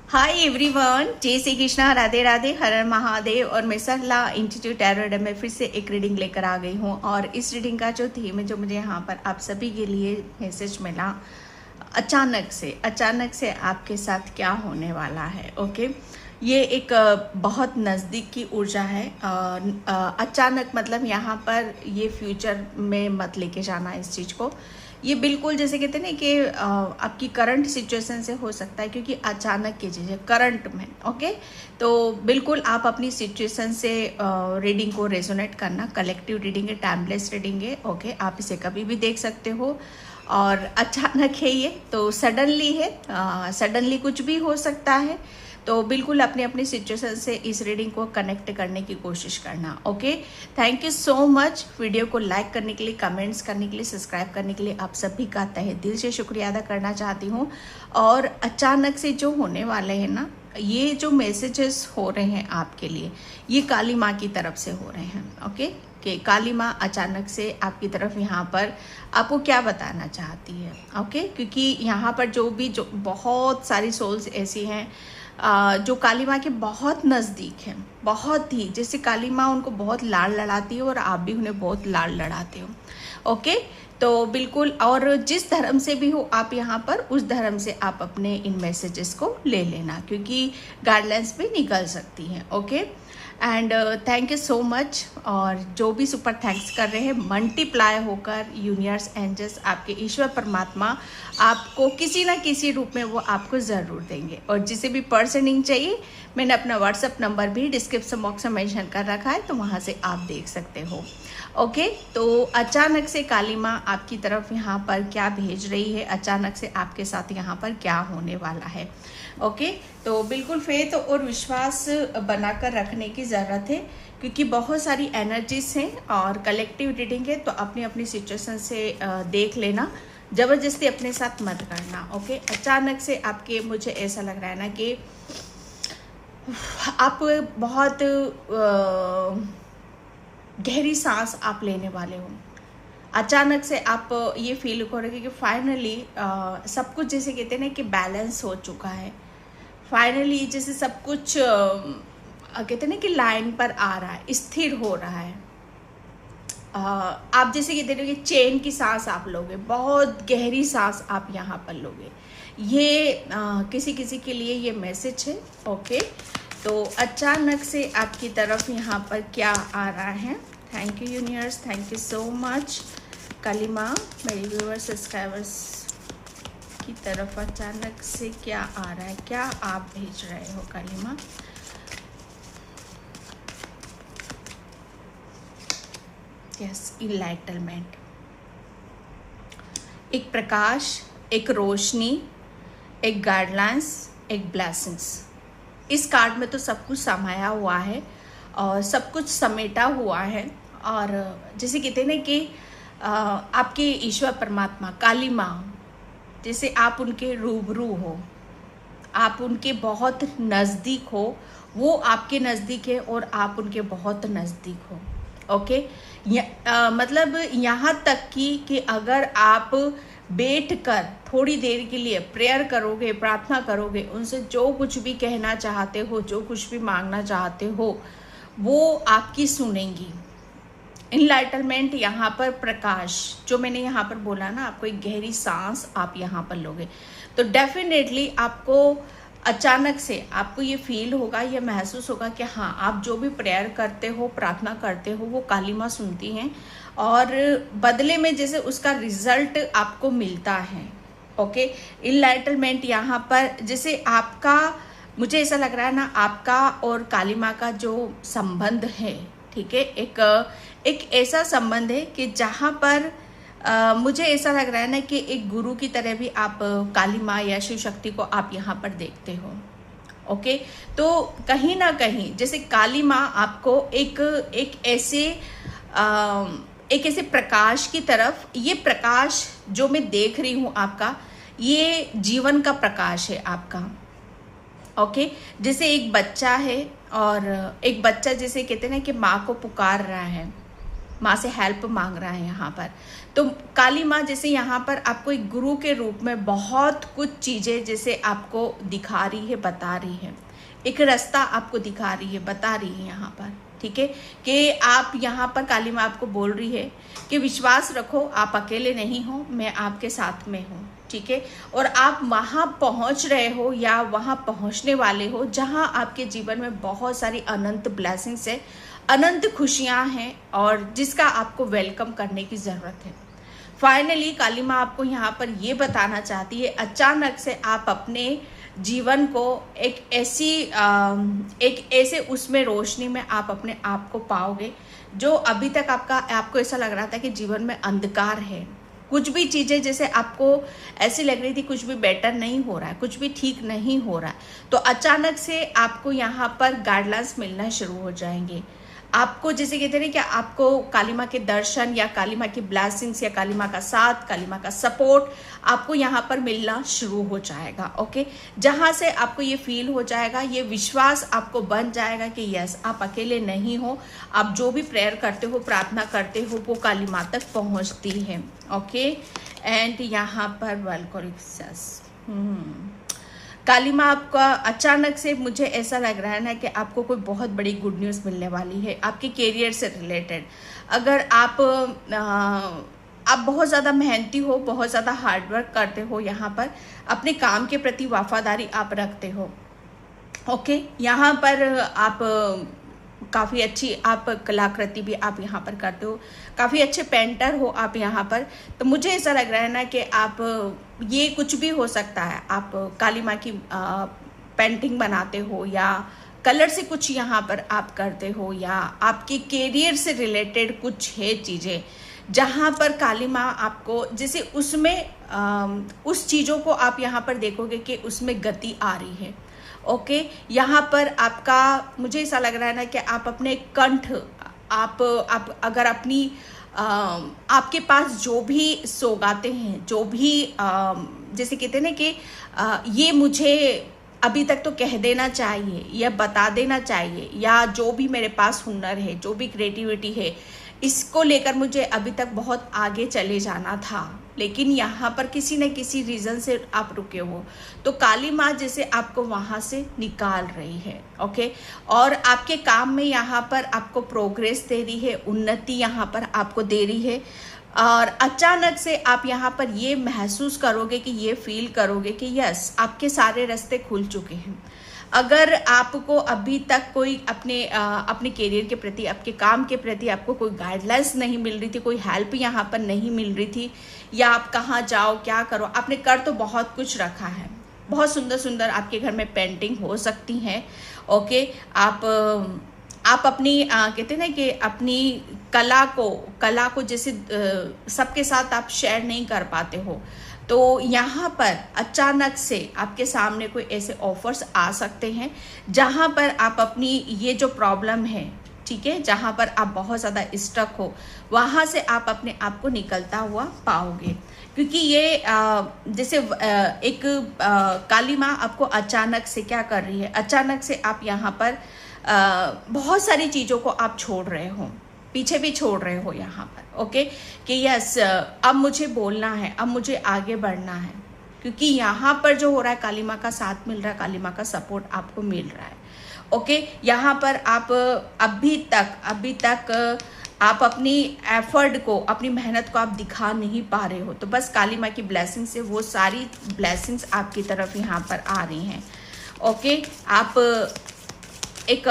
Hi everyone, जय श्री कृष्णा, राधे राधे, हर हर महादेव। और मैं सरला इंस्टीट्यूट टैरो में फिर से एक रीडिंग लेकर आ गई हूँ। और इस रीडिंग का जो थीम है, जो मुझे यहाँ पर आप सभी के लिए मैसेज मिला, अचानक से आपके साथ क्या होने वाला है। ओके, ये एक बहुत नज़दीक की ऊर्जा है। अचानक मतलब यहाँ पर ये फ्यूचर में मत लेके जाना इस चीज़ को। ये बिल्कुल जैसे कहते हैं ना कि आपकी करंट सिचुएशन से हो सकता है, क्योंकि अचानक की चीज़ है करंट में। ओके, तो बिल्कुल आप अपनी सिचुएशन से रीडिंग को रेजोनेट करना। कलेक्टिव रीडिंग है, टाइमलेस रीडिंग है। ओके, आप इसे कभी भी देख सकते हो। और अचानक है ये, तो सडनली है, सडनली कुछ भी हो सकता है। तो बिल्कुल अपनी अपनी सिचुएशन से इस रीडिंग को कनेक्ट करने की कोशिश करना। Okay, thank you so much. Video को लाइक करने के लिए, कमेंट्स करने के लिए, सब्सक्राइब करने के लिए आप सभी का तहे दिल से शुक्रिया अदा करना चाहती हूँ। और अचानक से जो होने वाले हैं ना, ये जो मैसेजेस हो रहे हैं आपके लिए, ये काली माँ की तरफ से हो रहे हैं। ओके, कि काली माँ अचानक से आपकी तरफ यहाँ पर आपको क्या बताना चाहती है। ओके, क्योंकि यहाँ पर जो बहुत सारी सोल्स ऐसी हैं जो काली माँ के बहुत नज़दीक हैं, बहुत ही, जैसे काली माँ उनको बहुत लाड़ लड़ाती है और आप भी उन्हें बहुत लाड़ लड़ाते हो। ओके, तो बिल्कुल, और जिस धर्म से भी हो आप यहाँ पर, उस धर्म से आप अपने इन मैसेजेस को ले लेना, क्योंकि गाइडलाइंस भी निकल सकती हैं। Okay, and thank you so much. और जो भी सुपर थैंक्स कर रहे हैं, मल्टीप्लाई होकर यूनिवर्स, एंजल्स, आपके ईश्वर परमात्मा आपको किसी ना किसी रूप में वो आपको ज़रूर देंगे। और जिसे भी पर्सनिंग चाहिए, मैंने अपना व्हाट्सअप नंबर भी डिस्क्रिप्शन बॉक्स में मेंशन कर रखा है, तो वहाँ से आप देख सकते हो। ओके, तो अचानक से काली माँ आपकी तरफ यहाँ पर क्या भेज रही है, अचानक से आपके साथ यहाँ पर क्या होने वाला है। ओके, तो बिल्कुल फेथ और विश्वास बनाकर रखने की ज़रूरत है, क्योंकि बहुत सारी एनर्जीज हैं और कलेक्टिव रीडिंग है। तो अपनी अपनी सिचुएशन से देख लेना, ज़बरदस्ती अपने साथ मत करना। ओके, अचानक से आपके, मुझे ऐसा लग रहा है ना कि आप बहुत गहरी सांस आप लेने वाले हो। अचानक से आप ये फील करोगे कि फाइनली सब कुछ, जैसे कहते हैं ना कि बैलेंस हो चुका है। फाइनली जैसे सब कुछ कहते हैं ना कि लाइन पर आ रहा है, स्थिर हो रहा है। आप जैसे कहते हैं कि चैन की सांस आप लोगे, बहुत गहरी सांस आप यहाँ पर लोगे। ये किसी किसी के लिए ये मैसेज है। ओके, तो अचानक से आपकी तरफ यहाँ पर क्या आ रहा है। Thank you universe, thank you so much. Kali माँ, मेरी व्यूअर्स, सब्सक्राइबर्स की तरफ अचानक से क्या आ रहा है, क्या आप भेज रहे हो काली माँ। यस, इनलाइटमेंट, एक प्रकाश, एक रोशनी, एक गाइडलाइंस, एक ब्लेसिंग्स। इस कार्ड में तो सब कुछ समाया हुआ है और सब कुछ समेटा हुआ है। और जैसे कहते हैं ना कि आपके ईश्वर परमात्मा काली माँ, जैसे आप उनके रूबरू हो, आप उनके बहुत नज़दीक हो, वो आपके नज़दीक है और आप उनके बहुत नज़दीक हो। ओके, मतलब यहाँ तक कि अगर आप बैठकर थोड़ी देर के लिए प्रेयर करोगे, प्रार्थना करोगे, उनसे जो कुछ भी कहना चाहते हो, जो कुछ भी मांगना चाहते हो, वो आपकी सुनेंगी। इनलाइटमेंट, यहाँ पर प्रकाश, जो मैंने यहाँ पर बोला ना, आपको एक गहरी सांस आप यहाँ पर लोगे, तो डेफिनेटली आपको अचानक से आपको ये फील होगा, ये महसूस होगा कि हाँ, आप जो भी प्रेयर करते हो, प्रार्थना करते हो, वो काली माँ सुनती हैं और बदले में जैसे उसका रिजल्ट आपको मिलता है। ओके, इनलाइटमेंट यहाँ पर जैसे आपका, मुझे ऐसा लग रहा है ना, आपका और काली माँ का जो संबंध है, ठीक है, एक ऐसा संबंध है कि जहाँ पर मुझे ऐसा लग रहा है ना कि एक गुरु की तरह भी आप काली माँ या शिव शक्ति को आप यहाँ पर देखते हो। ओके, तो कहीं ना कहीं जैसे काली माँ आपको एक ऐसे प्रकाश की तरफ, ये प्रकाश जो मैं देख रही हूँ आपका, ये जीवन का प्रकाश है आपका। ओके, जैसे एक बच्चा है और एक बच्चा जैसे कहते हैं ना कि माँ को पुकार रहा है, माँ से हेल्प मांग रहा है यहाँ पर। तो काली माँ जैसे यहाँ पर आपको एक गुरु के रूप में बहुत कुछ चीज़ें जैसे आपको दिखा रही है, बता रही है, एक रास्ता आपको दिखा रही है, बता रही है यहाँ पर, ठीक है। कि आप यहाँ पर काली माँ आपको बोल रही है कि विश्वास रखो, आप अकेले नहीं हो, मैं आपके साथ में हूँ, ठीक है। और आप वहाँ पहुँच रहे हो या वहाँ पहुँचने वाले हो जहाँ आपके जीवन में बहुत सारी अनंत ब्लेसिंग्स है, अनंत खुशियाँ हैं और जिसका आपको वेलकम करने की ज़रूरत है। फाइनली काली माँ आपको यहाँ पर ये बताना चाहती है, अचानक से आप अपने जीवन को एक ऐसे उसमें रोशनी में आप अपने आप को पाओगे जो अभी तक आपको ऐसा लग रहा था कि जीवन में अंधकार है। कुछ भी चीज़ें जैसे आपको ऐसी लग रही थी कुछ भी बेटर नहीं हो रहा है, कुछ भी ठीक नहीं हो रहा है, तो अचानक से आपको यहाँ पर गाइडलाइंस मिलना शुरू हो जाएंगे। आपको जैसे कहते हैं कि आपको काली माँ के दर्शन या काली माँ की ब्लेसिंग्स या काली माँ का साथ, काली माँ का सपोर्ट आपको यहाँ पर मिलना शुरू हो जाएगा, ओके। जहाँ से आपको ये फील हो जाएगा, ये विश्वास आपको बन जाएगा कि यस आप अकेले नहीं हो, आप जो भी प्रेयर करते हो, प्रार्थना करते हो, वो काली माँ तक पहुँचती है, ओके। एंड यहाँ पर वेलकोरिक्सस काली माँ आपका अचानक से मुझे ऐसा लग रहा है ना कि आपको कोई बहुत बड़ी गुड न्यूज़ मिलने वाली है आपके करियर से रिलेटेड। अगर आप बहुत ज़्यादा मेहनती हो, बहुत ज़्यादा हार्डवर्क करते हो, यहाँ पर अपने काम के प्रति वफादारी आप रखते हो, ओके। यहाँ पर आप काफ़ी अच्छी आप कलाकृति भी आप यहाँ पर करते हो, काफ़ी अच्छे पेंटर हो आप यहाँ पर। तो मुझे ऐसा लग रहा है ना कि आप ये कुछ भी हो सकता है, आप काली माँ की पेंटिंग बनाते हो या कलर से कुछ यहाँ पर आप करते हो या आपके करियर से रिलेटेड कुछ है चीज़ें जहाँ पर काली माँ आपको जैसे उसमें उस चीज़ों को आप यहाँ पर देखोगे कि उसमें गति आ रही है, ओके। यहाँ पर आपका मुझे ऐसा लग रहा है ना कि आप अपने कंठ आप अगर अपनी आपके पास जो भी सौगातें हैं, जो भी जैसे कहते हैं ना कि ये मुझे अभी तक तो कह देना चाहिए या बता देना चाहिए, या जो भी मेरे पास हुनर है, जो भी क्रिएटिविटी है, इसको लेकर मुझे अभी तक बहुत आगे चले जाना था, लेकिन यहाँ पर किसी न किसी रीज़न से आप रुके हो, तो काली माँ जैसे आपको वहाँ से निकाल रही है, ओके। और आपके काम में यहाँ पर आपको प्रोग्रेस दे रही है, उन्नति यहाँ पर आपको दे रही है। और अचानक से आप यहाँ पर ये महसूस करोगे कि ये फील करोगे कि यस आपके सारे रास्ते खुल चुके हैं। अगर आपको अभी तक कोई अपने करियर के प्रति, आपके काम के प्रति आपको कोई गाइडलाइंस नहीं मिल रही थी, कोई हेल्प यहाँ पर नहीं मिल रही थी, या आप कहाँ जाओ क्या करो, आपने कर तो बहुत कुछ रखा है, बहुत सुंदर सुंदर आपके घर में पेंटिंग हो सकती हैं, ओके। आप अपनी कहते हैं ना कि अपनी कला को जैसे सबके साथ आप शेयर नहीं कर पाते हो, तो यहाँ पर अचानक से आपके सामने कोई ऐसे ऑफर्स आ सकते हैं जहाँ पर आप अपनी ये जो प्रॉब्लम है, ठीक है, जहाँ पर आप बहुत ज़्यादा स्टक हो, वहाँ से आप अपने आप को निकलता हुआ पाओगे। क्योंकि ये जैसे एक काली माँ आपको अचानक से क्या कर रही है, अचानक से आप यहाँ पर बहुत सारी चीज़ों को आप छोड़ रहे हो, पीछे भी छोड़ रहे हो यहाँ पर, ओके। कि यस अब मुझे बोलना है, अब मुझे आगे बढ़ना है, क्योंकि यहाँ पर जो हो रहा है काली माँ का साथ मिल रहा है, काली माँ का सपोर्ट आपको मिल रहा है, ओके। यहाँ पर आप अभी तक आप अपनी एफर्ट को, अपनी मेहनत को आप दिखा नहीं पा रहे हो, तो बस काली माँ की ब्लेसिंग से वो सारी ब्लेसिंग्स आपकी तरफ यहाँ पर आ रही हैं, ओके। आप एक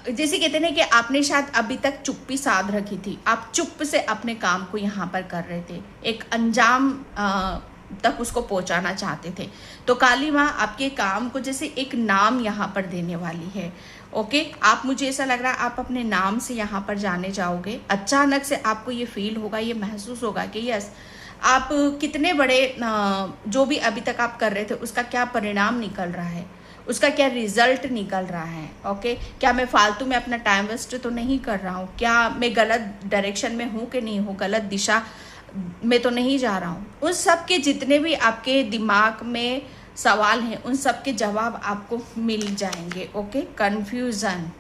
जैसे कहते हैं कि आपने शायद अभी तक चुप्पी साध रखी थी, आप चुप से अपने काम को यहाँ पर कर रहे थे, एक अंजाम तक उसको पहुँचाना चाहते थे, तो काली माँ आपके काम को जैसे एक नाम यहाँ पर देने वाली है, ओके। आप मुझे ऐसा लग रहा है आप अपने नाम से यहाँ पर जाने जाओगे। अचानक से आपको ये फील होगा, ये महसूस होगा कि यस आप कितने बड़े जो भी अभी तक आप कर रहे थे उसका क्या परिणाम निकल रहा है, उसका क्या रिजल्ट निकल रहा है, ओके। क्या मैं फालतू में अपना टाइम वेस्ट तो नहीं कर रहा हूँ, क्या मैं गलत डायरेक्शन में हूँ कि नहीं हूँ, गलत दिशा में तो नहीं जा रहा हूँ। उन सब के जितने भी आपके दिमाग में सवाल हैं उन सब के जवाब आपको मिल जाएंगे, ओके। कन्फ्यूज़न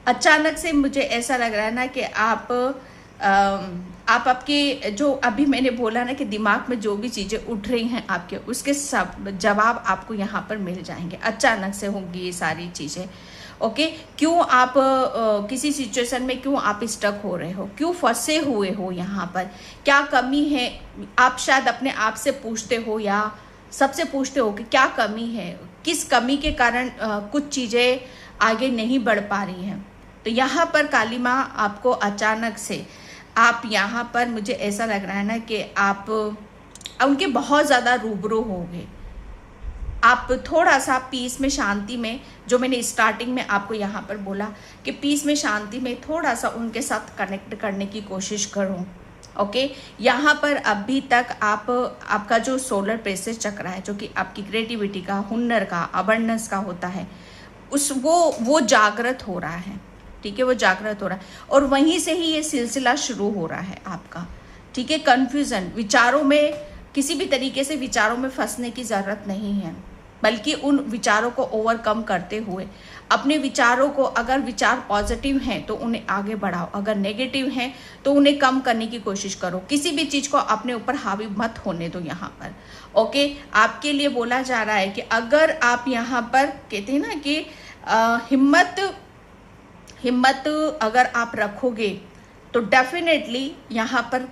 अचानक से मुझे ऐसा लग रहा है ना कि आप आपके जो अभी मैंने बोला ना कि दिमाग में जो भी चीज़ें उठ रही हैं आपके, उसके सब जवाब आपको यहाँ पर मिल जाएंगे। अचानक से होंगी ये सारी चीज़ें। ओके, क्यों आप किसी सिचुएशन में क्यों आप स्टक हो रहे हो, क्यों फंसे हुए हो यहाँ पर, क्या कमी है, आप शायद अपने आप से पूछते हो या सबसे पूछते हो कि क्या कमी है, किस कमी के कारण कुछ चीज़ें आगे नहीं बढ़ पा रही हैं। तो यहाँ पर काली माँ आपको अचानक से, आप यहाँ पर मुझे ऐसा लग रहा है ना कि आप उनके बहुत ज़्यादा रूबरू होगे। आप थोड़ा सा पीस में, शांति में, जो मैंने स्टार्टिंग में आपको यहाँ पर बोला कि पीस में, शांति में थोड़ा सा उनके साथ कनेक्ट करने की कोशिश करूँ। ओके, यहाँ पर अभी तक आपका जो सोलर प्लेक्सस चक्र है, जो कि आपकी क्रिएटिविटी का, हुनर का, अबंडेंस का होता है, वो जागृत हो रहा है। ठीक है, वो जागृत हो रहा है और वहीं से ही ये सिलसिला शुरू हो रहा है आपका। ठीक है, कन्फ्यूज़न, विचारों में, किसी भी तरीके से विचारों में फंसने की ज़रूरत नहीं है, बल्कि उन विचारों को ओवरकम करते हुए अपने विचारों को, अगर विचार पॉजिटिव हैं तो उन्हें आगे बढ़ाओ, अगर नेगेटिव हैं तो उन्हें कम करने की कोशिश करो। किसी भी चीज़ को अपने ऊपर हावी मत होने दो यहाँ पर। ओके, आपके लिए बोला जा रहा है कि अगर आप यहाँ पर कहते हैं ना कि हिम्मत अगर आप रखोगे तो डेफिनेटली यहाँ पर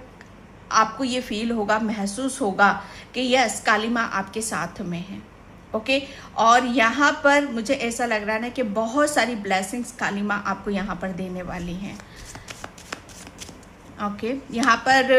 आपको ये फील होगा, महसूस होगा कि यस, काली माँ आपके साथ में है। ओके, और यहाँ पर मुझे ऐसा लग रहा है ना कि बहुत सारी ब्लेसिंग्स काली माँ आपको यहाँ पर देने वाली हैं। ओके, यहाँ पर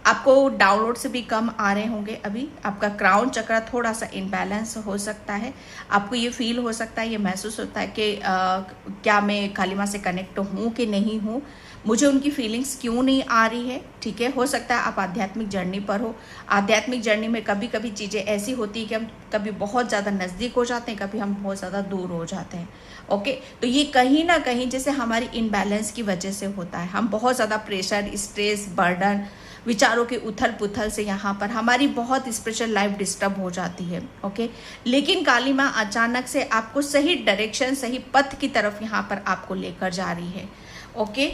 आपको डाउनलोड से भी कम आ रहे होंगे। अभी आपका क्राउन चक्र थोड़ा सा इनबैलेंस हो सकता है, आपको ये फील हो सकता है, ये महसूस होता है कि क्या मैं काली माँ से कनेक्ट हूँ कि नहीं हूँ, मुझे उनकी फीलिंग्स क्यों नहीं आ रही है। ठीक है, हो सकता है आप आध्यात्मिक जर्नी पर हो। आध्यात्मिक जर्नी में कभी कभी चीज़ें ऐसी होती है कि हम कभी बहुत ज़्यादा नज़दीक हो जाते हैं, कभी हम बहुत ज़्यादा दूर हो जाते हैं। ओके, तो ये कहीं ना कहीं जैसे हमारी इनबैलेंस की वजह से होता है। हम बहुत ज़्यादा प्रेशर, स्ट्रेस, बर्डन, विचारों के उथल पुथल से यहाँ पर हमारी बहुत स्पिरिचुअल लाइफ डिस्टर्ब हो जाती है। ओके, लेकिन काली माँ अचानक से आपको सही डायरेक्शन, सही पथ की तरफ यहाँ पर आपको लेकर जा रही है। ओके,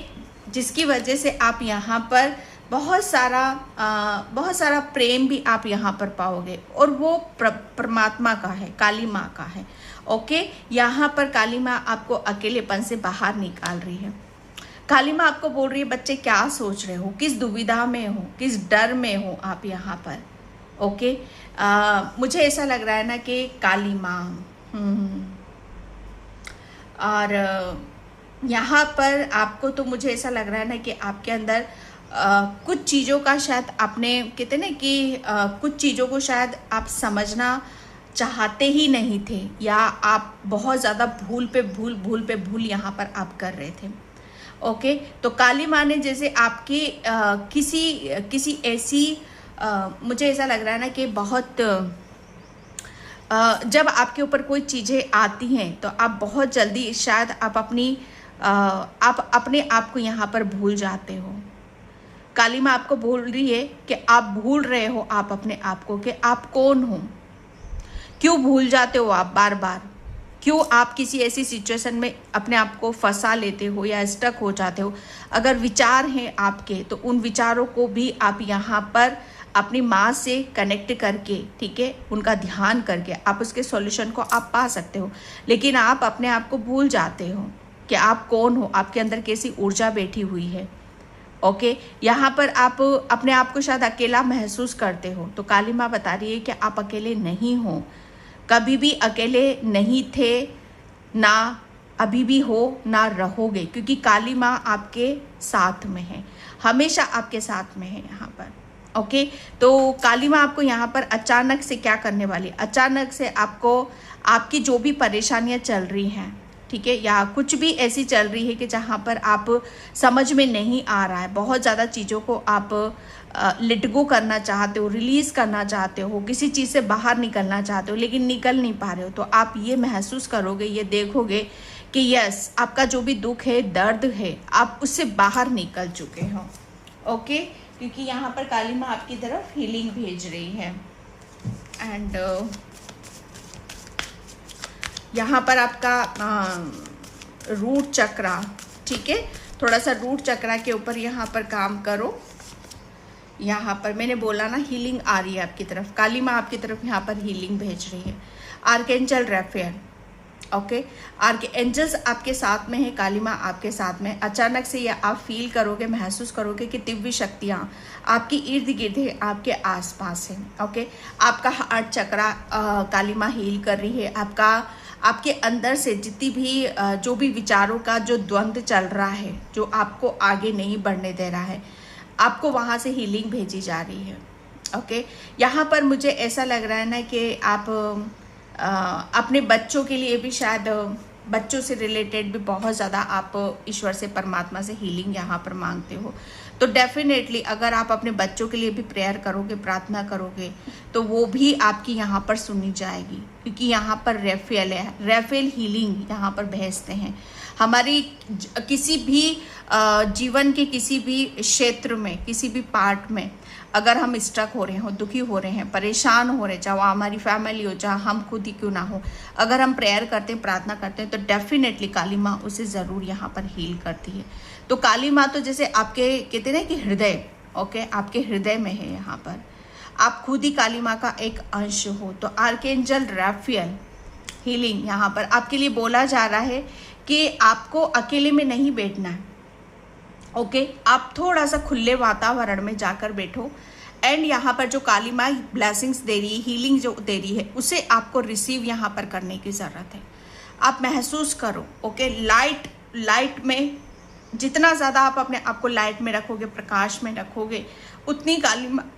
जिसकी वजह से आप यहाँ पर बहुत सारा प्रेम भी आप यहाँ पर पाओगे, और वो परमात्मा का है, काली माँ का है। ओके, यहाँ पर काली माँ आपको अकेलेपन से बाहर निकाल रही है। काली माँ आपको बोल रही है, बच्चे क्या सोच रहे हो, किस दुविधा में हो, किस डर में हो आप यहाँ पर। ओके, मुझे ऐसा लग रहा है ना कि काली माँ और यहाँ पर आपको, तो मुझे ऐसा लग रहा है ना कि आपके अंदर कुछ चीज़ों का शायद आपने, कहते ना कि कुछ चीज़ों को शायद आप समझना चाहते ही नहीं थे, या आप बहुत ज़्यादा भूल पे भूल यहाँ पर आप कर रहे थे। ओके, तो काली माँ ने जैसे आपकी किसी ऐसी, मुझे ऐसा लग रहा है ना कि बहुत जब आपके ऊपर कोई चीज़ें आती हैं तो आप बहुत जल्दी शायद आप अपने आप को यहाँ पर भूल जाते हो। काली माँ आपको बोल रही है कि आप भूल रहे हो आप अपने आप को, कि आप कौन हो। क्यों भूल जाते हो आप बार बार, क्यों आप किसी ऐसी सिचुएशन में अपने आप को फंसा लेते हो या स्टक हो जाते हो। अगर विचार हैं आपके तो उन विचारों को भी आप यहाँ पर अपनी माँ से कनेक्ट करके, ठीक है, उनका ध्यान करके आप उसके सॉल्यूशन को आप पा सकते हो। लेकिन आप अपने आप को भूल जाते हो कि आप कौन हो, आपके अंदर कैसी ऊर्जा बैठी हुई है। ओके, यहाँ पर आप अपने आप को शायद अकेला महसूस करते हो, तो काली माँ बता रही है कि आप अकेले नहीं हो, कभी भी अकेले नहीं थे, ना अभी भी हो, ना रहोगे, क्योंकि काली माँ आपके साथ में है, हमेशा आपके साथ में है यहाँ पर। ओके, तो काली माँ आपको यहाँ पर अचानक से क्या करने वाली, अचानक से आपको आपकी जो भी परेशानियाँ चल रही हैं, ठीक है, या कुछ भी ऐसी चल रही है कि जहाँ पर आप समझ में नहीं आ रहा है, बहुत ज़्यादा चीज़ों को आप लेट गो करना चाहते हो, रिलीज़ करना चाहते हो, किसी चीज़ से बाहर निकलना चाहते हो लेकिन निकल नहीं पा रहे हो, तो आप ये महसूस करोगे, ये देखोगे कि यस, आपका जो भी दुख है, दर्द है, आप उससे बाहर निकल चुके हो। ओके, क्योंकि यहाँ पर काली माँ आपकी तरफ हीलिंग भेज रही है। एंड यहाँ पर आपका रूट चक्रा, ठीक है, थोड़ा सा रूट चक्रा के ऊपर यहाँ पर काम करो। यहाँ पर मैंने बोला ना हीलिंग आ रही है आपकी तरफ, काली माँ आपकी तरफ यहाँ पर हीलिंग भेज रही है। आर्कएंजल राफेल, ओके, आर्कएंजल्स आपके साथ में है, काली माँ आपके साथ में। अचानक से ये आप फील करोगे, महसूस करोगे कि दिव्य शक्तियाँ आपकी इर्द गिर्द है, आपके आसपास है। ओके, आपका हार्ट चक्रा काली माँ हील कर रही है। आपके अंदर से जितनी भी जो भी विचारों का जो द्वंद्व चल रहा है, जो आपको आगे नहीं बढ़ने दे रहा है, आपको वहाँ से हीलिंग भेजी जा रही है। ओके, यहाँ पर मुझे ऐसा लग रहा है ना कि आप अपने बच्चों के लिए भी शायद, बच्चों से रिलेटेड भी बहुत ज़्यादा आप ईश्वर से, परमात्मा से हीलिंग यहाँ पर मांगते हो। तो डेफिनेटली अगर आप अपने बच्चों के लिए भी प्रेयर करोगे, प्रार्थना करोगे, तो वो भी आपकी यहाँ पर सुनी जाएगी, क्योंकि यहाँ पर रेफेल है। रेफेल हीलिंग यहाँ पर भेजते हैं। हमारी किसी भी जीवन के किसी भी क्षेत्र में, किसी भी पार्ट में अगर हम स्टक हो रहे हो, दुखी हो रहे हैं, परेशान हो रहे हैं, चाहे वो हमारी फैमिली हो, चाहे हम खुद ही क्यों ना हो, अगर हम प्रेयर करते हैं, प्रार्थना करते हैं, तो डेफिनेटली काली माँ उसे ज़रूर यहाँ पर हील करती है। तो काली माँ तो जैसे आपके कहते हैं कि हृदय, ओके, आपके हृदय में है। यहाँ पर आप खुद ही काली माँ का एक अंश हो। तो आर्कएंजल राफेल हीलिंग यहाँ पर आपके लिए बोला जा रहा है कि आपको अकेले में नहीं बैठना है। ओके, आप थोड़ा सा खुले वातावरण में जाकर बैठो एंड यहाँ पर जो काली माँ ब्लेसिंग्स दे रही है, हीलिंग जो दे रही है, उसे आपको रिसीव यहाँ पर करने की ज़रूरत है। आप महसूस करो। ओके, लाइट में जितना ज़्यादा आप अपने आप को लाइट में रखोगे, प्रकाश में रखोगे, उतनी काली माँ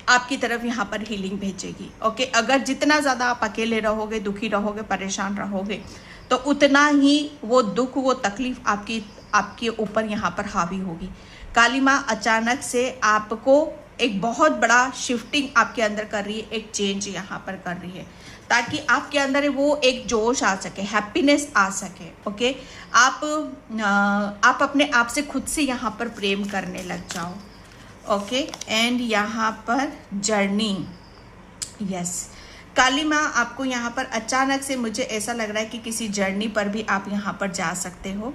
आपकी तरफ यहाँ पर हीलिंग भेजेगी। ओके, अगर जितना ज़्यादा आप अकेले रहोगे, दुखी रहोगे, परेशान रहोगे, तो उतना ही वो दुख, वो तकलीफ आपके ऊपर यहाँ पर हावी होगी। काली माँ अचानक से आपको एक बहुत बड़ा शिफ्टिंग आपके अंदर कर रही है, एक चेंज यहाँ पर कर रही है, ताकि आपके अंदर वो एक जोश आ सके, हैप्पीनेस आ सके। ओके, आप अपने आप से खुद से यहाँ पर प्रेम करने लग जाओ। ओके, एंड यहाँ पर जर्नी, यस, काली माँ आपको यहाँ पर अचानक से, मुझे ऐसा लग रहा है कि किसी जर्नी पर भी आप यहाँ पर जा सकते हो।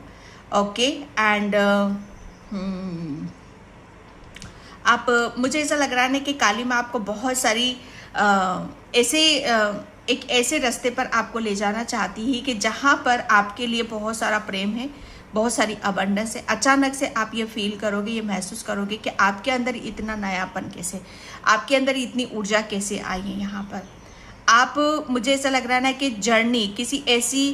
ओके, एंड मुझे ऐसा लग रहा है ना कि काली माँ आपको बहुत सारी एक ऐसे रास्ते पर आपको ले जाना चाहती है कि जहाँ पर आपके लिए बहुत सारा प्रेम है, बहुत सारी अबंडेंस है। अचानक से आप ये फील करोगे, ये महसूस करोगे कि आपके अंदर इतना नयापन कैसे, आपके अंदर इतनी ऊर्जा कैसे आई है। यहाँ पर मुझे ऐसा लग रहा है ना कि जर्नी, किसी ऐसी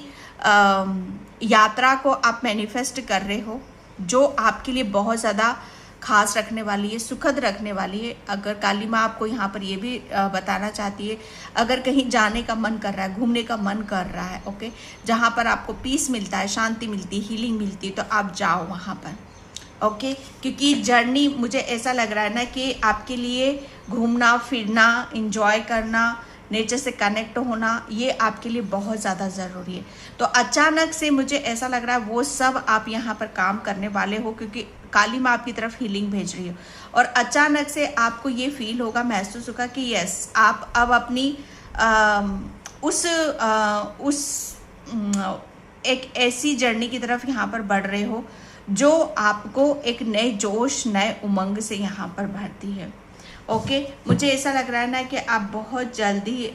यात्रा को आप मैनिफेस्ट कर रहे हो जो आपके लिए बहुत ज़्यादा खास रखने वाली है, सुखद रखने वाली है। अगर काली माँ आपको यहाँ पर ये भी बताना चाहती है, अगर कहीं जाने का मन कर रहा है, घूमने का मन कर रहा है, ओके, जहाँ पर आपको पीस मिलता है, शांति मिलती है, हीलिंग मिलती है, तो आप जाओ वहाँ पर। ओके, क्योंकि जर्नी, मुझे ऐसा लग रहा है ना कि आपके लिए घूमना फिरना, इंजॉय करना, नेचर से कनेक्ट होना, ये आपके लिए बहुत ज़्यादा ज़रूरी है। तो अचानक से मुझे ऐसा लग रहा है वो सब आप यहाँ पर काम करने वाले हो, क्योंकि काली माँ आपकी तरफ हीलिंग भेज रही हो। और अचानक से आपको ये फील होगा, महसूस होगा कि यस, आप अब अपनी एक ऐसी जर्नी की तरफ यहाँ पर बढ़ रहे हो जो आपको एक नए जोश, नए उमंग से यहाँ पर भरती है। ओके, मुझे ऐसा लग रहा है ना कि आप बहुत जल्दी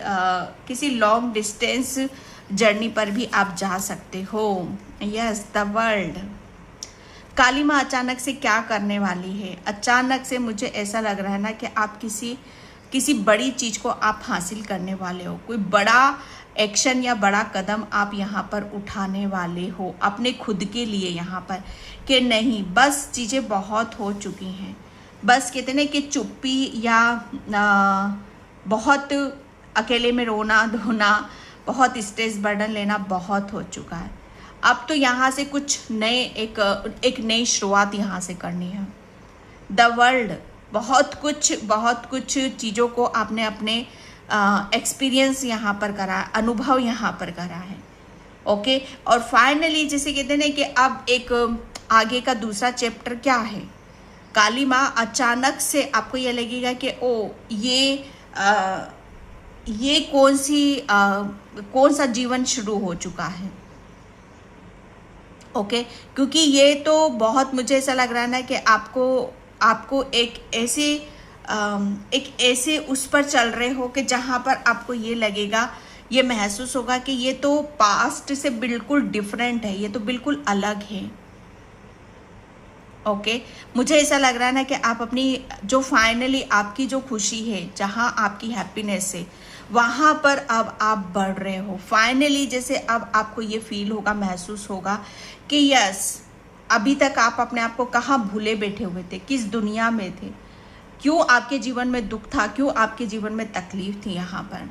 किसी लॉन्ग डिस्टेंस जर्नी पर भी आप जा सकते हो। यस, द वर्ल्ड, काली माँ अचानक से क्या करने वाली है? अचानक से मुझे ऐसा लग रहा है ना कि आप किसी बड़ी चीज़ को आप हासिल करने वाले हो, कोई बड़ा एक्शन या बड़ा कदम आप यहाँ पर उठाने वाले हो अपने खुद के लिए यहाँ पर, कि नहीं बस चीज़ें बहुत हो चुकी हैं, बस कहते ना कि चुप्पी या बहुत अकेले में रोना धोना, बहुत स्ट्रेस बर्डन लेना बहुत हो चुका है। अब तो यहाँ से कुछ नए, एक नई शुरुआत यहाँ से करनी है। द वर्ल्ड, बहुत कुछ चीज़ों को आपने अपने एक्सपीरियंस यहाँ पर करा, अनुभव यहाँ पर करा है। ओके, और फाइनली जिसे कहते हैं कि अब एक आगे का दूसरा चैप्टर क्या है, काली माँ अचानक से आपको ये लगेगा कि ओ ये ये कौन सा जीवन शुरू हो चुका है। ओके क्योंकि ये तो बहुत मुझे ऐसा लग रहा है ना कि आपको एक ऐसे उस पर चल रहे हो कि जहाँ पर आपको ये लगेगा, ये महसूस होगा कि ये तो पास्ट से बिल्कुल डिफरेंट है, ये तो बिल्कुल अलग है। ओके मुझे ऐसा लग रहा है ना कि आप अपनी जो फाइनली आपकी जो खुशी है, जहाँ आपकी हैप्पीनेस है, वहाँ पर अब आप बढ़ रहे हो फाइनली। जैसे अब आपको ये फील होगा, महसूस होगा कि यस, अभी तक आप अपने आप को कहाँ भूले बैठे हुए थे, किस दुनिया में थे, क्यों आपके जीवन में दुख था, क्यों आपके जीवन में तकलीफ थी यहाँ पर।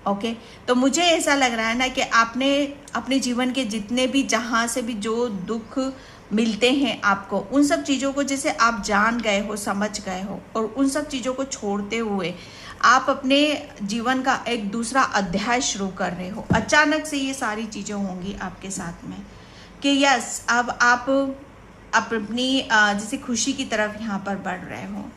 ओके तो मुझे ऐसा लग रहा है ना कि आपने अपने जीवन के जितने भी, जहाँ से भी जो दुख मिलते हैं आपको, उन सब चीज़ों को जैसे आप जान गए हो, समझ गए हो, और उन सब चीज़ों को छोड़ते हुए आप अपने जीवन का एक दूसरा अध्याय शुरू कर रहे हो। अचानक से ये सारी चीज़ें होंगी आपके साथ में कि यस, अब आप अपनी जैसे खुशी की तरफ यहाँ पर बढ़ रहे हो।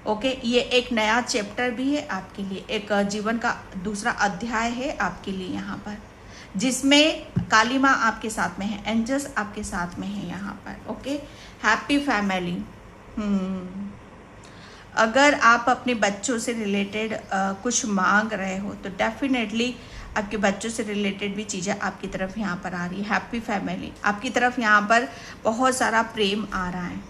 ओके ये एक नया चैप्टर भी है आपके लिए, एक जीवन का दूसरा अध्याय है आपके लिए यहाँ पर, जिसमें काली माँ आपके साथ में है, एंजल्स आपके साथ में है यहाँ पर। Okay happy family. अगर आप अपने बच्चों से रिलेटेड कुछ मांग रहे हो तो डेफिनेटली आपके बच्चों से रिलेटेड भी चीज़ें आपकी तरफ यहाँ पर आ रही है। हैप्पी फैमिली आपकी तरफ यहाँ पर बहुत सारा प्रेम आ रहा है।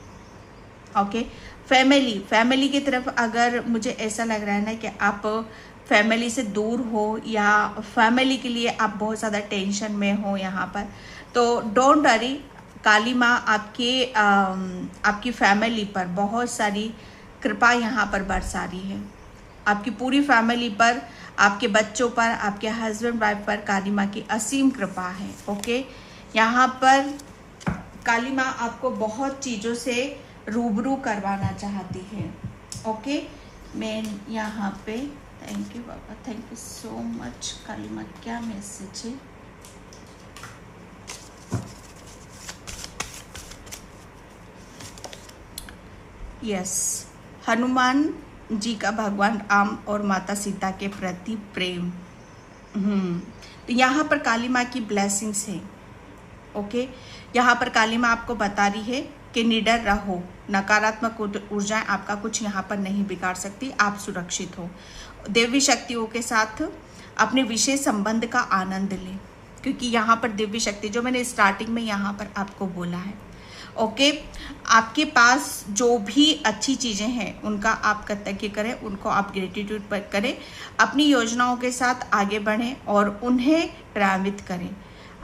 ओके फैमिली की तरफ अगर मुझे ऐसा लग रहा है ना कि आप फैमिली से दूर हो या फैमिली के लिए आप बहुत ज़्यादा टेंशन में हो यहाँ पर, तो डोंट वरी, काली माँ आपकी फैमिली पर बहुत सारी कृपा यहाँ पर बरसा रही है। आपकी पूरी फैमिली पर, आपके बच्चों पर, आपके हस्बैंड वाइफ पर काली माँ की असीम कृपा है। ओके यहाँ पर काली माँ आपको बहुत चीज़ों से रूबरू करवाना चाहती है। ओके मैं यहाँ पे, थैंक यू बाबा, thank you so much. Kali माँ क्या मैसेज है? यस हनुमान जी का भगवान राम और माता सीता के प्रति प्रेम। तो यहाँ पर काली माँ की ब्लेसिंग्स है। ओके यहाँ पर काली माँ आपको बता रही है कि निडर रहो, नकारात्मक ऊर्जाएं आपका कुछ यहाँ पर नहीं बिगाड़ सकती, आप सुरक्षित हो। देवी शक्तियों के साथ अपने विशेष संबंध का आनंद लें, क्योंकि यहाँ पर दिव्य शक्ति, जो मैंने स्टार्टिंग में यहाँ पर आपको बोला है। ओके आपके पास जो भी अच्छी चीज़ें हैं उनका आप कृतज्ञ करें, उनको आप ग्रेटिट्यूड पर करें, अपनी योजनाओं के साथ आगे बढ़ें और उन्हें क्रियान्वित करें।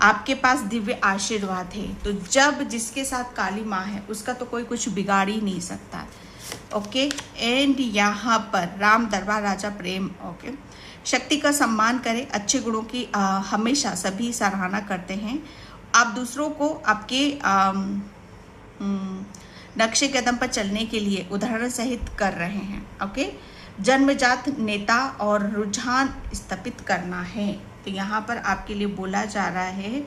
आपके पास दिव्य आशीर्वाद है, तो जब जिसके साथ काली माँ है उसका तो कोई कुछ बिगाड़ ही नहीं सकता। ओके एंड यहाँ पर राम दरबार राजा प्रेम। ओके शक्ति का सम्मान करें, अच्छे गुणों की हमेशा सभी सराहना करते हैं। आप दूसरों को आपके नक्शे कदम पर चलने के लिए उदाहरण सहित कर रहे हैं। ओके जन्मजात नेता और रुझान स्थापित करना है, तो यहाँ पर आपके लिए बोला जा रहा है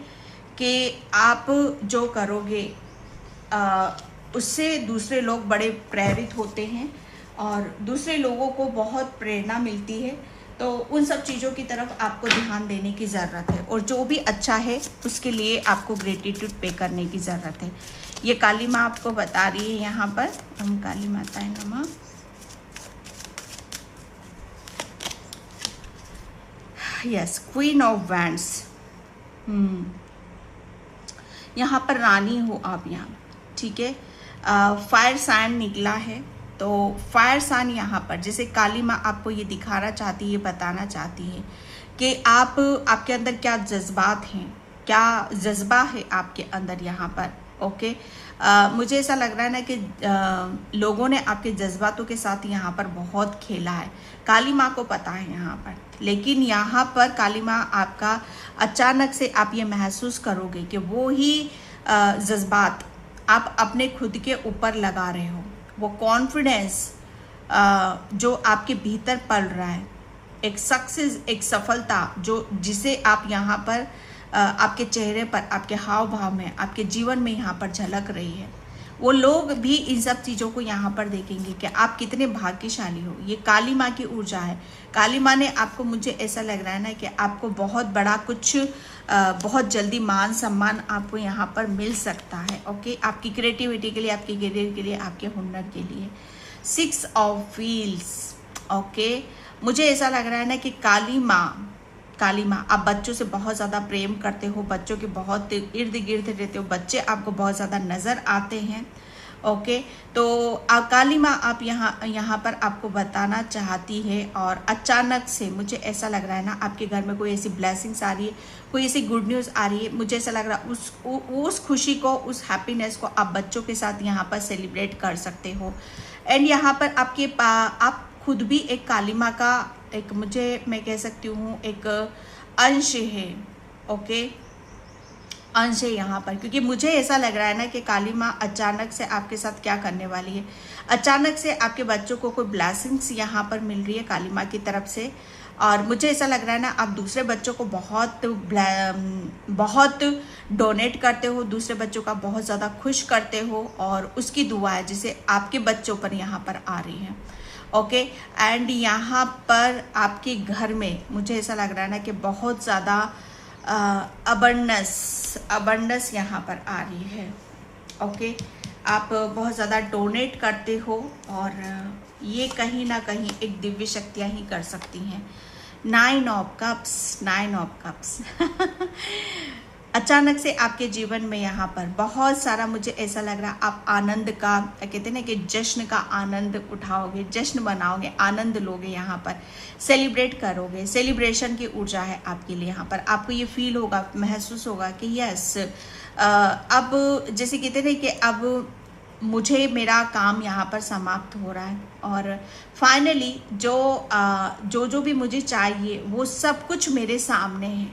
कि आप जो करोगे उससे दूसरे लोग बड़े प्रेरित होते हैं और दूसरे लोगों को बहुत प्रेरणा मिलती है। तो उन सब चीज़ों की तरफ आपको ध्यान देने की ज़रूरत है और जो भी अच्छा है उसके लिए आपको ग्रेटिट्यूड पे करने की ज़रूरत है। ये काली माँ आपको बता रही है यहाँ पर। हम काली माता है नमः। Yes queen of wands. यहाँ पर रानी हो आप यहाँ, ठीक है। फायर साइन निकला है, तो फायर साइन यहाँ पर जैसे काली माँ आपको ये दिखाना चाहती है, बताना चाहती है कि आपके अंदर क्या जज्बात हैं, क्या जज्बा है आपके अंदर यहाँ पर। ओके मुझे ऐसा लग रहा है ना कि लोगों ने आपके जज्बातों के साथ यहाँ पर बहुत खेला है, काली माँ को पता है यहाँ पर। लेकिन यहाँ पर काली माँ आपका अचानक से आप ये महसूस करोगे कि वो ही जज्बात आप अपने खुद के ऊपर लगा रहे हो, वो कॉन्फिडेंस जो आपके भीतर पल रहा है, एक सक्सेस, एक सफलता जो जिसे आप यहाँ पर आपके चेहरे पर, आपके हाव भाव में, आपके जीवन में यहाँ पर झलक रही है, वो लोग भी इन सब चीज़ों को यहाँ पर देखेंगे कि आप कितने भाग्यशाली हो। ये काली माँ की ऊर्जा है। काली माँ ने आपको, मुझे ऐसा लग रहा है ना कि आपको बहुत बड़ा कुछ बहुत जल्दी मान सम्मान आपको यहाँ पर मिल सकता है। ओके, आपकी क्रिएटिविटी के लिए, आपके करियर के लिए, आपके हुनर के लिए। 6 ऑफ व्हील्स। ओके, मुझे ऐसा लग रहा है ना कि काली माँ आप बच्चों से बहुत ज़्यादा प्रेम करते हो, बच्चों के बहुत इर्द गिर्द रहते हो, बच्चे आपको बहुत ज़्यादा नज़र आते हैं। ओके, तो काली माँ आप यहाँ पर आपको बताना चाहती है, और अचानक से मुझे ऐसा लग रहा है ना आपके घर में कोई ऐसी ब्लेसिंग्स आ रही है, कोई ऐसी गुड न्यूज़ आ रही है। मुझे ऐसा लग रहा है उस खुशी को, उस हैप्पीनेस को आप बच्चों के साथ यहाँ पर सेलिब्रेट कर सकते हो। एंड यहाँ पर आप खुद भी एक काली माँ का एक, मैं कह सकती हूँ एक अंश है। ओके, अंश है यहाँ पर, क्योंकि मुझे ऐसा लग रहा है ना कि काली माँ अचानक से आपके साथ क्या करने वाली है। अचानक से आपके बच्चों को कोई ब्लेसिंग्स यहाँ पर मिल रही है काली माँ की तरफ से, और मुझे ऐसा लग रहा है ना आप दूसरे बच्चों को बहुत डोनेट करते हो, दूसरे बच्चों का बहुत ज़्यादा खुश करते हो, और उसकी दुआ है जिसे आपके बच्चों पर यहाँ पर आ रही है। ओके, एंड यहाँ पर आपके घर में मुझे ऐसा लग रहा है ना कि बहुत ज़्यादा अबंडेंस यहाँ पर आ रही है। ओके, आप बहुत ज़्यादा डोनेट करते हो, और ये कहीं ना कहीं एक दिव्य शक्तियाँ ही कर सकती हैं। 9 ऑफ कप्स अचानक से आपके जीवन में यहाँ पर बहुत सारा, मुझे ऐसा लग रहा है आप आनंद का, कहते हैं ना कि जश्न का आनंद उठाओगे, जश्न मनाओगे, आनंद लोगे, यहाँ पर सेलिब्रेट करोगे। सेलिब्रेशन की ऊर्जा है आपके लिए। यहाँ पर आपको ये फील होगा, महसूस होगा कि यस, अब जैसे कहते हैं ना कि अब मुझे मेरा काम यहाँ पर समाप्त हो रहा है, और फाइनली जो भी मुझे चाहिए वो सब कुछ मेरे सामने है।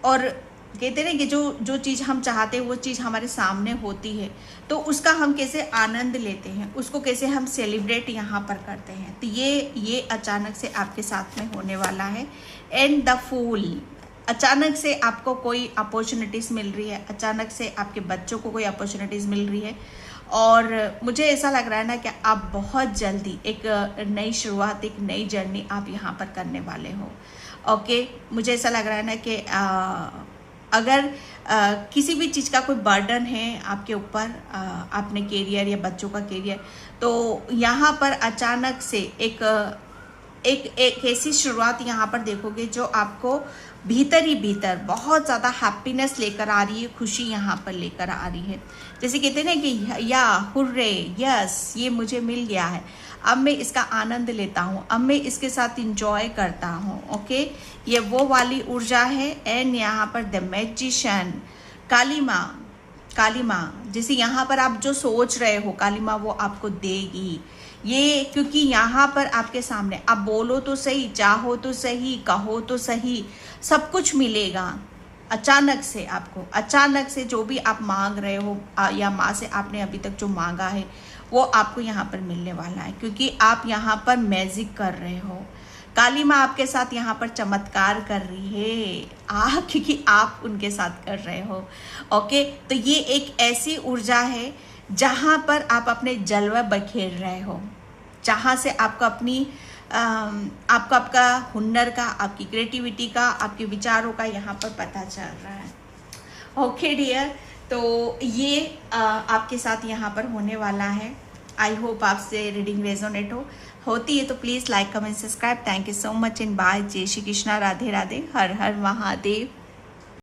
और कहते हैं कि जो चीज़ हम चाहते हैं वो चीज़ हमारे सामने होती है, तो उसका हम कैसे आनंद लेते हैं, उसको कैसे हम सेलिब्रेट यहाँ पर करते हैं। तो ये अचानक से आपके साथ में होने वाला है। एंड द फूल, अचानक से आपको कोई अपॉर्चुनिटीज़ मिल रही है, अचानक से आपके बच्चों को कोई अपॉर्चुनिटीज़ मिल रही है, और मुझे ऐसा लग रहा है ना कि आप बहुत जल्दी एक नई शुरुआत, एक नई जर्नी आप यहाँ पर करने वाले हो। ओके, मुझे ऐसा लग रहा है ना कि अगर किसी भी चीज़ का कोई बर्डन है आपके ऊपर, अपने करियर या बच्चों का करियर, तो यहाँ पर अचानक से एक ऐसी शुरुआत यहाँ पर देखोगे जो आपको भीतर ही भीतर बहुत ज़्यादा हैप्पीनेस लेकर आ रही है, खुशी यहाँ पर लेकर आ रही है। जैसे कहते हैं ना कि या हुर्रे, यस, ये मुझे मिल गया है, अब मैं इसका आनंद लेता हूँ, अब मैं इसके साथ इंजॉय करता हूँ। ओके, ये वो वाली ऊर्जा है। एंड यहाँ पर द मैजिशियन, काली माँ जैसे यहाँ पर आप जो सोच रहे हो काली माँ वो आपको देगी ये, क्योंकि यहाँ पर आपके सामने आप बोलो तो सही, चाहो तो सही, कहो तो सही, सब कुछ मिलेगा अचानक से आपको। अचानक से जो भी आप मांग रहे हो या माँ से आपने अभी तक जो मांगा है वो आपको यहाँ पर मिलने वाला है, क्योंकि आप यहाँ पर मैजिक कर रहे हो। काली माँ आपके साथ यहाँ पर चमत्कार कर रही है, क्योंकि आप उनके साथ कर रहे हो। ओके, तो ये एक ऐसी ऊर्जा है जहाँ पर आप अपने जलवा बखेर रहे हो, जहाँ से आपको आपका हुनर का, आपकी क्रिएटिविटी का, आपके विचारों का यहाँ पर पता चल रहा है। ओके डियर, तो ये आपके साथ यहाँ पर होने वाला है। आई होप आपसे रीडिंग रेजोनेट होती है तो please like, comment, subscribe. Thank you so much and bye. जय श्री कृष्णा, राधे राधे, हर हर महादेव।